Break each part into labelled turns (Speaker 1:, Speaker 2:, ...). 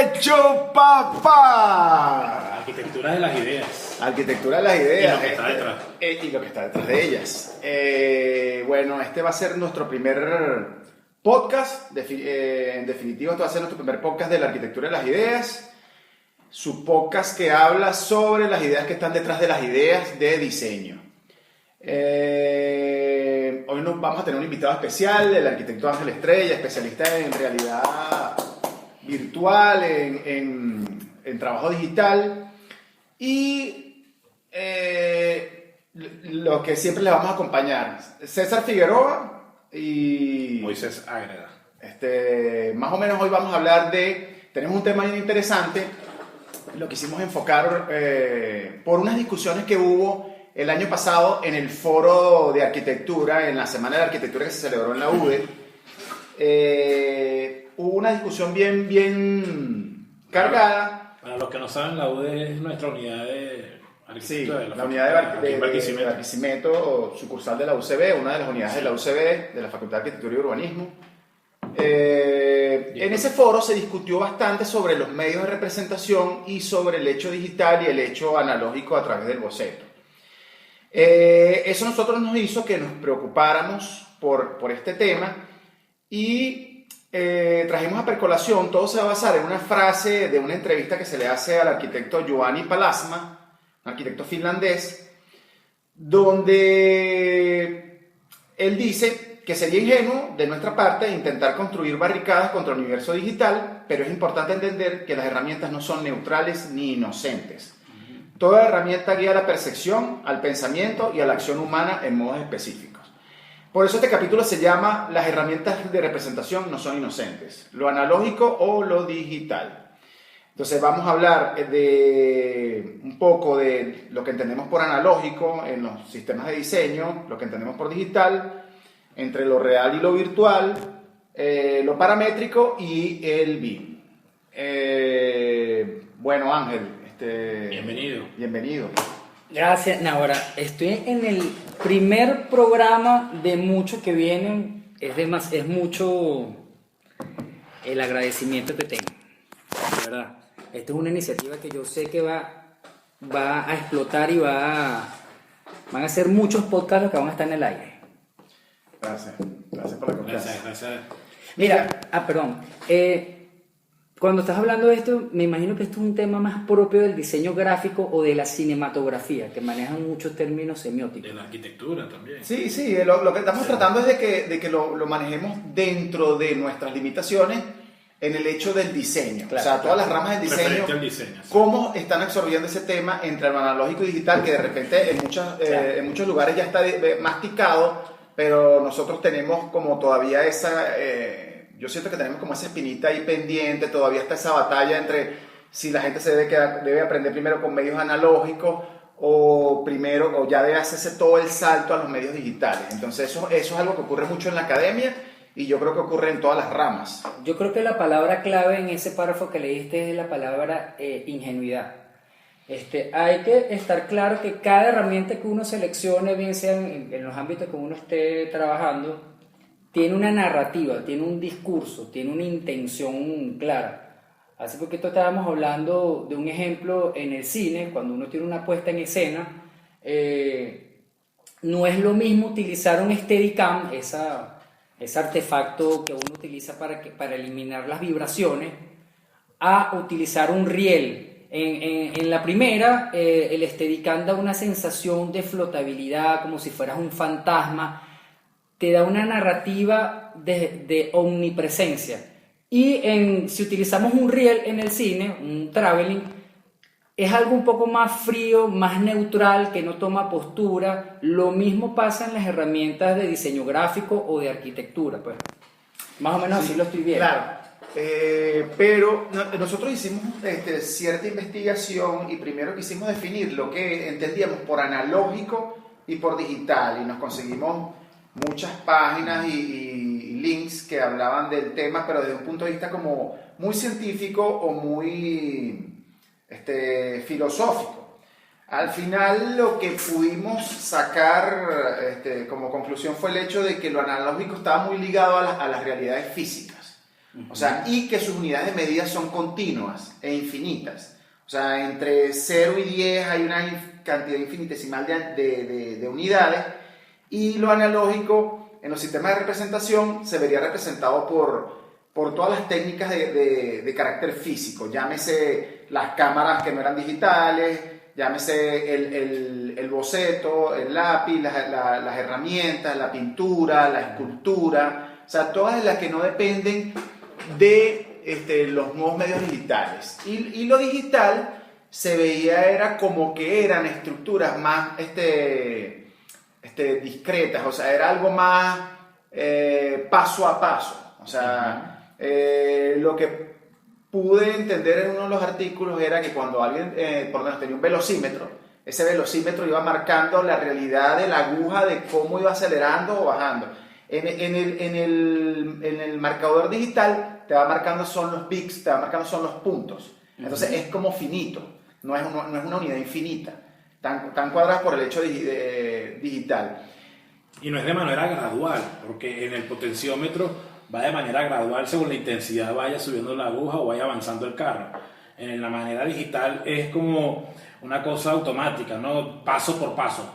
Speaker 1: ¡Hecho, papá!
Speaker 2: Arquitectura de las ideas.
Speaker 1: Arquitectura de las ideas.
Speaker 2: Y lo que está detrás.
Speaker 1: Y lo que está detrás de ellas. Bueno, este va a ser nuestro primer podcast. En definitivo, este va a ser nuestro primer podcast de la arquitectura de las ideas. Su podcast que habla sobre las ideas que están detrás de las ideas de diseño. Hoy nos vamos a tener un invitado especial, el arquitecto Ángel Estrella, especialista en realidad virtual, en trabajo digital. Y lo que siempre les vamos a acompañar, César Figueroa y
Speaker 2: Moisés Ágreda.
Speaker 1: Más o menos hoy vamos a hablar tenemos un tema bien interesante. Lo quisimos enfocar por unas discusiones que hubo el año pasado en el foro de arquitectura, en la Semana de Arquitectura que se celebró en la UDE. Hubo una discusión bien cargada.
Speaker 2: Para los que no saben, la UDE es nuestra unidad de arquitectura.
Speaker 1: Sí, la unidad de Barquisimeto, sucursal de la UCB, una de las unidades de la UCB, de la Facultad de Arquitectura y Urbanismo. En ese foro se discutió bastante sobre los medios de representación y sobre el hecho digital y el hecho analógico a través del boceto. Eso nosotros nos hizo que nos preocupáramos por este tema y trajimos a percolación. Todo se va a basar en una frase de una entrevista que se le hace al arquitecto Juhani Palasma, un arquitecto finlandés, donde él dice que sería ingenuo de nuestra parte intentar construir barricadas contra el universo digital, pero es importante entender que las herramientas no son neutrales ni inocentes. Toda herramienta guía a la percepción, al pensamiento y a la acción humana en modos específicos. Por eso este capítulo se llama Las herramientas de representación no son inocentes, lo analógico o lo digital. Entonces vamos a hablar de un poco de lo que entendemos por analógico en los sistemas de diseño, lo que entendemos por digital, entre lo real y lo virtual, lo paramétrico y el BIM. Bueno, Ángel, bienvenido.
Speaker 3: Gracias, Nahora. Estoy en el primer programa de muchos que vienen. Es mucho el agradecimiento que tengo, de verdad. Esta es una iniciativa que yo sé que va a explotar y van a ser muchos podcasts los que van a estar en el aire.
Speaker 1: Gracias por la confianza.
Speaker 2: Gracias.
Speaker 3: Mira, perdón. Cuando estás hablando de esto, me imagino que esto es un tema más propio del diseño gráfico o de la cinematografía, que manejan muchos términos semióticos.
Speaker 2: De la arquitectura también.
Speaker 1: Sí, lo que estamos tratando es de que lo manejemos dentro de nuestras limitaciones en el hecho del diseño.
Speaker 3: Claro,
Speaker 1: o sea, todas las ramas del diseño,
Speaker 2: diseño, sí.
Speaker 1: Cómo están absorbiendo ese tema entre lo analógico y digital, que de repente en muchos lugares ya está masticado, pero nosotros tenemos como todavía esa... yo siento que tenemos como esa espinita ahí pendiente, todavía está esa batalla entre si la gente debe aprender primero con medios analógicos o ya debe hacerse todo el salto a los medios digitales. Entonces eso es algo que ocurre mucho en la academia y yo creo que ocurre en todas las ramas.
Speaker 3: Yo creo que la palabra clave en ese párrafo que leíste es la palabra ingenuidad. Hay que estar claro que cada herramienta que uno seleccione, bien sea en los ámbitos que uno esté trabajando, tiene una narrativa, tiene un discurso, tiene una intención clara. Hace poquito estábamos hablando de un ejemplo en el cine, cuando uno tiene una puesta en escena, no es lo mismo utilizar un Steadicam, ese artefacto que uno utiliza para eliminar las vibraciones, a utilizar un riel. En la primera, el Steadicam da una sensación de flotabilidad, como si fueras un fantasma, te da una narrativa de omnipresencia. Y si utilizamos un riel en el cine, un traveling, es algo un poco más frío, más neutral, que no toma postura. Lo mismo pasa en las herramientas de diseño gráfico o de arquitectura, pues. Más o menos así lo estoy viendo.
Speaker 1: Claro, pero nosotros hicimos cierta investigación y primero quisimos definir lo que entendíamos por analógico y por digital, y nos conseguimos muchas páginas y links que hablaban del tema, pero desde un punto de vista como muy científico o muy filosófico. Al final lo que pudimos sacar como conclusión fue el hecho de que lo analógico estaba muy ligado a las realidades físicas. O sea, y que sus unidades de medida son continuas e infinitas. O sea, entre 0 y 10 hay una cantidad infinitesimal de unidades, y lo analógico en los sistemas de representación se vería representado por todas las técnicas de carácter físico, llámese las cámaras que no eran digitales, llámese el boceto, el lápiz, las herramientas, la pintura, la escultura, o sea, todas las que no dependen de los nuevos medios digitales. Y lo digital se veía era como que eran estructuras más discretas, o sea, era algo más paso a paso. O sea, lo que pude entender en uno de los artículos era que cuando alguien, por lo menos tenía un velocímetro, ese velocímetro iba marcando la realidad de la aguja, de cómo iba acelerando o bajando. En el marcador digital te va marcando son los bits, te va marcando son los puntos. Entonces es como finito, no es una unidad infinita, tan cuadrada por el hecho digital.
Speaker 2: Y no es de manera gradual, porque en el potenciómetro va de manera gradual según la intensidad vaya subiendo la aguja o vaya avanzando el carro. En la manera digital es como una cosa automática, ¿no? Paso por paso,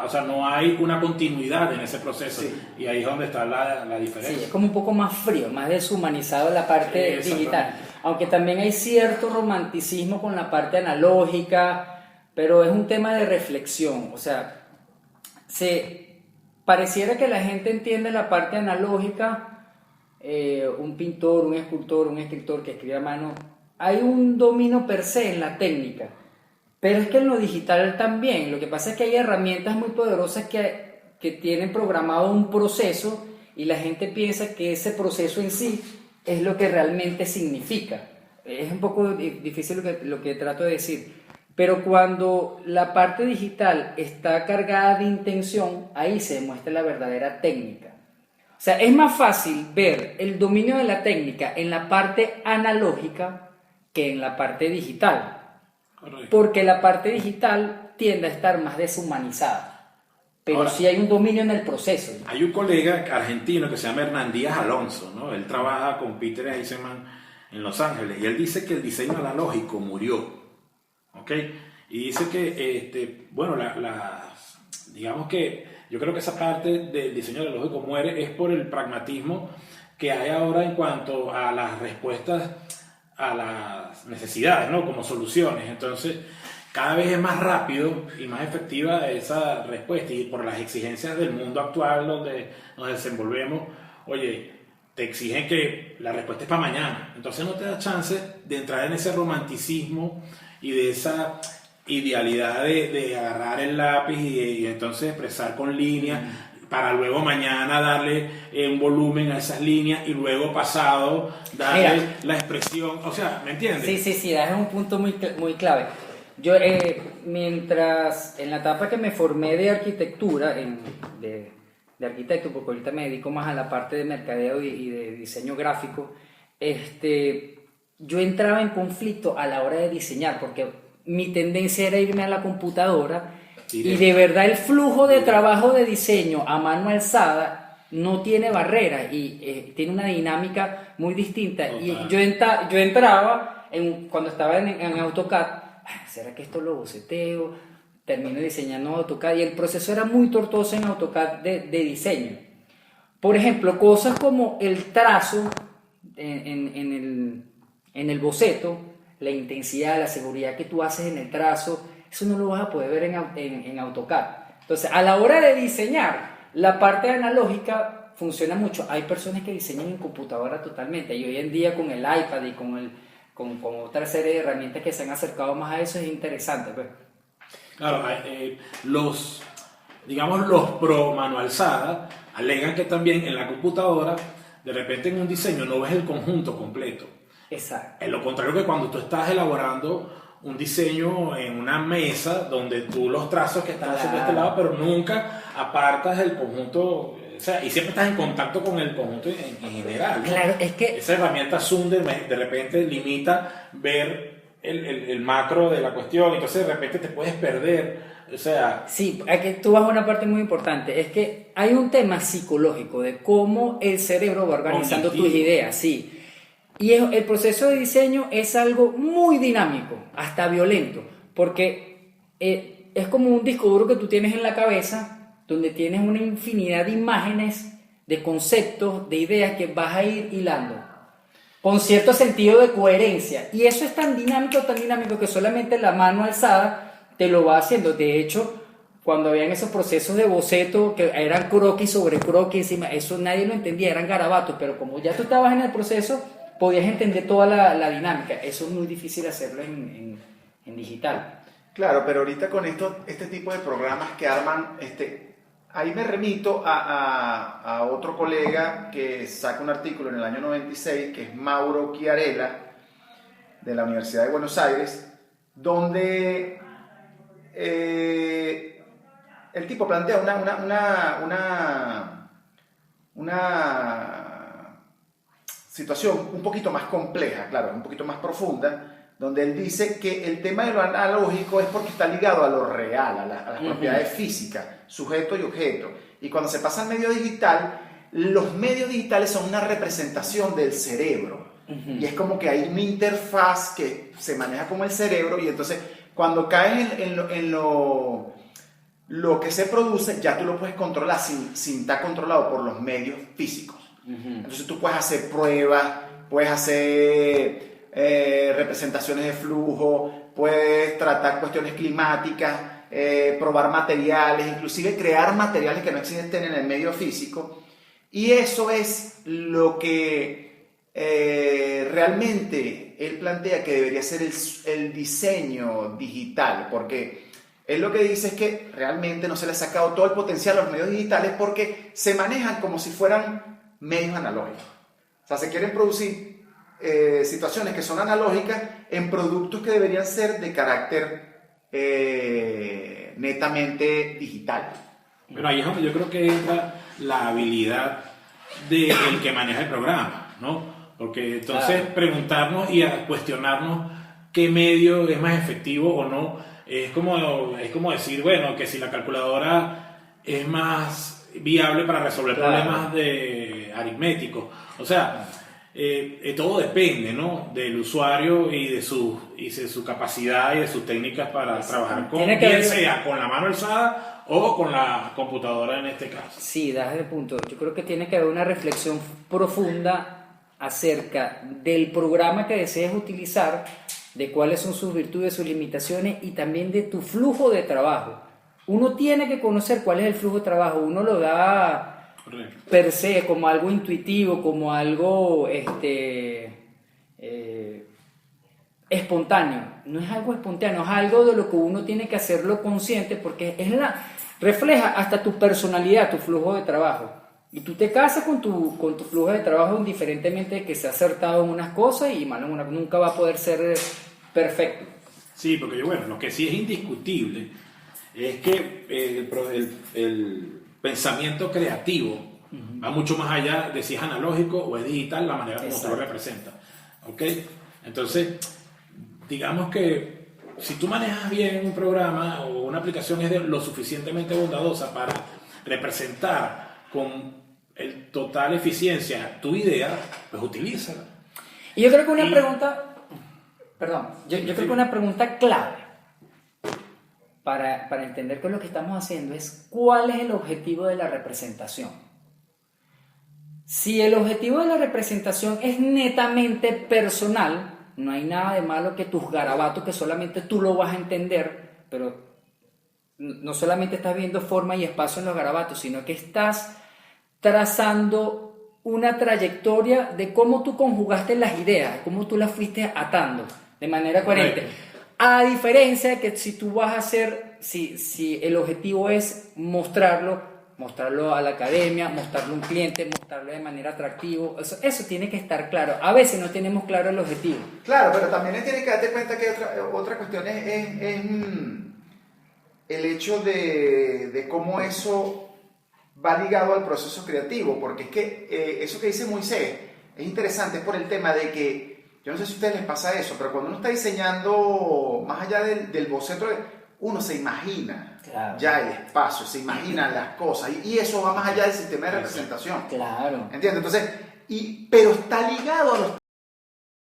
Speaker 2: o sea, no hay una continuidad en ese proceso. Sí. Y ahí es donde está la diferencia.
Speaker 3: Sí, es como un poco más frío, más deshumanizado la parte digital. Aunque también hay cierto romanticismo con la parte analógica, pero es un tema de reflexión. O sea, pareciera que la gente entiende la parte analógica, un pintor, un escultor, un escritor que escribe a mano. Hay un dominio per se en la técnica. Pero es que en lo digital también, lo que pasa es que hay herramientas muy poderosas que tienen programado un proceso y la gente piensa que ese proceso en sí es lo que realmente significa. Es un poco difícil lo que trato de decir, pero cuando la parte digital está cargada de intención, ahí se demuestra la verdadera técnica. O sea, es más fácil ver el dominio de la técnica en la parte analógica que en la parte digital. Correcto. Porque la parte digital tiende a estar más deshumanizada, pero ahora, sí hay un dominio en el proceso.
Speaker 2: Hay un colega argentino que se llama Hernán Díaz Alonso, ¿no? Él trabaja con Peter Eisenman en Los Ángeles y él dice que el diseño analógico murió, ¿ok? Y dice que, bueno, digamos que yo creo que esa parte del diseño analógico muere es por el pragmatismo que hay ahora en cuanto a las respuestas a las necesidades, ¿no? Como soluciones. Entonces, cada vez es más rápido y más efectiva esa respuesta, y por las exigencias del mundo actual donde nos desenvolvemos, oye, te exigen que la respuesta es para mañana. Entonces no te da chance de entrar en ese romanticismo y de esa idealidad de agarrar el lápiz y entonces expresar con líneas, para luego mañana darle un volumen a esas líneas y luego pasado darle la expresión, o sea, ¿me entiendes?
Speaker 3: Sí, es un punto muy clave. Yo, mientras en la etapa que me formé de arquitectura, de arquitecto, porque ahorita me dedico más a la parte de mercadeo y de diseño gráfico, yo entraba en conflicto a la hora de diseñar, porque mi tendencia era irme a la computadora. Y de verdad el flujo de trabajo de diseño a mano alzada no tiene barreras y tiene una dinámica muy distinta. Total. Y yo entraba, cuando estaba en AutoCAD, ¿será que esto lo boceteo? Termino diseñando AutoCAD y el proceso era muy tortuoso en AutoCAD de diseño. Por ejemplo, cosas como el trazo en el boceto, la intensidad, la seguridad que tú haces en el trazo, eso no lo vas a poder ver en AutoCAD. Entonces, a la hora de diseñar, la parte analógica funciona mucho. Hay personas que diseñan en computadora totalmente, y hoy en día con el iPad y con otra serie de herramientas que se han acercado más a eso, es interesante. Pues.
Speaker 2: Claro, los pro mano alzada alegan que también en la computadora, de repente en un diseño no ves el conjunto completo.
Speaker 3: Exacto.
Speaker 2: Es lo contrario que cuando tú estás elaborando un diseño en una mesa donde tú los trazos que están haciendo este lado, pero nunca apartas el conjunto, o sea, y siempre estás en contacto con el conjunto en general, ¿no?
Speaker 3: Claro, es que
Speaker 2: esa herramienta Zoom de repente limita ver el macro de la cuestión, entonces de repente te puedes perder O sea,
Speaker 3: Sí, aquí tú vas a una parte muy importante. Es que hay un tema psicológico de cómo el cerebro va organizando tus
Speaker 2: cognitivo.
Speaker 3: ideas, sí. Y el proceso de diseño es algo muy dinámico, hasta violento, porque es como un disco duro que tú tienes en la cabeza, donde tienes una infinidad de imágenes, de conceptos, de ideas que vas a ir hilando, con cierto sentido de coherencia. Y eso es tan dinámico que solamente la mano alzada te lo va haciendo. De hecho, cuando habían esos procesos de boceto que eran croquis sobre croquis encima, eso nadie lo entendía, eran garabatos, pero como ya tú estabas en el proceso, podías entender toda la dinámica. Eso es muy difícil hacerlo en digital.
Speaker 1: Claro, pero ahorita con este tipo de programas que arman, ahí me remito a otro colega que saca un artículo en el año 96, que es Mauro Chiarella, de la Universidad de Buenos Aires, donde el tipo plantea una situación un poquito más compleja, claro, un poquito más profunda, donde él dice que el tema de lo analógico es porque está ligado a lo real, a las propiedades físicas, sujeto y objeto. Y cuando se pasa al medio digital, los medios digitales son una representación del cerebro. Y es como que hay una interfaz que se maneja como el cerebro, y entonces cuando caes en lo que se produce, ya tú lo puedes controlar sin estar controlado por los medios físicos. Entonces tú puedes hacer pruebas, puedes hacer representaciones de flujo, puedes tratar cuestiones climáticas, probar materiales, inclusive crear materiales que no existen en el medio físico. Y eso es lo que realmente él plantea que debería ser el diseño digital, porque él lo que dice es que realmente no se le ha sacado todo el potencial a los medios digitales porque se manejan como si fueran medios analógicos. O sea, se quieren producir situaciones que son analógicas en productos que deberían ser de carácter netamente digital.
Speaker 2: pero ahí es donde yo creo que entra la habilidad del que maneja el programa, ¿no? Porque entonces preguntarnos y a cuestionarnos qué medio es más efectivo o no, es como decir, bueno, que si la calculadora es más viable para resolver problemas aritméticos. O sea, todo depende, ¿no? Del usuario y de su capacidad y de sus técnicas para trabajar con, bien sea con la mano alzada o con la computadora en este caso.
Speaker 3: Sí, das el punto. Yo creo que tiene que haber una reflexión profunda acerca del programa que desees utilizar, de cuáles son sus virtudes, sus limitaciones y también de tu flujo de trabajo. Uno tiene que conocer cuál es el flujo de trabajo. Uno lo da per se como algo intuitivo, como algo espontáneo. No es algo espontáneo, es algo de lo que uno tiene que hacerlo consciente, porque refleja hasta tu personalidad, tu flujo de trabajo. Y tú te casas con tu flujo de trabajo, indiferentemente de que sea acertado en unas cosas y mal en unas. Nunca va a poder ser perfecto.
Speaker 2: Sí, porque bueno, lo que sí es indiscutible es que el pensamiento creativo va mucho más allá de si es analógico o es digital, la manera como se lo representa. ¿Ok? Entonces, digamos que si tú manejas bien un programa o una aplicación es lo suficientemente bondadosa para representar con el total eficiencia tu idea, pues utilízala.
Speaker 3: Y yo creo que una pregunta, perdón, yo creo que una pregunta clave para entender qué es lo que estamos haciendo es ¿cuál es el objetivo de la representación? Si el objetivo de la representación es netamente personal, no hay nada de malo que tus garabatos, que solamente tú lo vas a entender, pero no solamente estás viendo forma y espacio en los garabatos, sino que estás trazando una trayectoria de cómo tú conjugaste las ideas, cómo tú las fuiste atando de manera coherente. A diferencia de que si tú vas a hacer, si el objetivo es mostrarlo a la academia, mostrarlo a un cliente, mostrarlo de manera atractiva, eso tiene que estar claro. A veces no tenemos claro el objetivo.
Speaker 1: Claro, pero también tienes que darte cuenta que otra cuestión es el hecho de cómo eso va ligado al proceso creativo, porque es que eso que dice Moisés es interesante por el tema de que, yo no sé si a ustedes les pasa eso, pero cuando uno está diseñando, más allá del boceto, uno se imagina
Speaker 3: Claro.
Speaker 1: ya el espacio, se imagina las cosas, y eso va más allá del sistema de representación.
Speaker 3: Claro.
Speaker 1: ¿Entiendes? Entonces, pero está ligado a los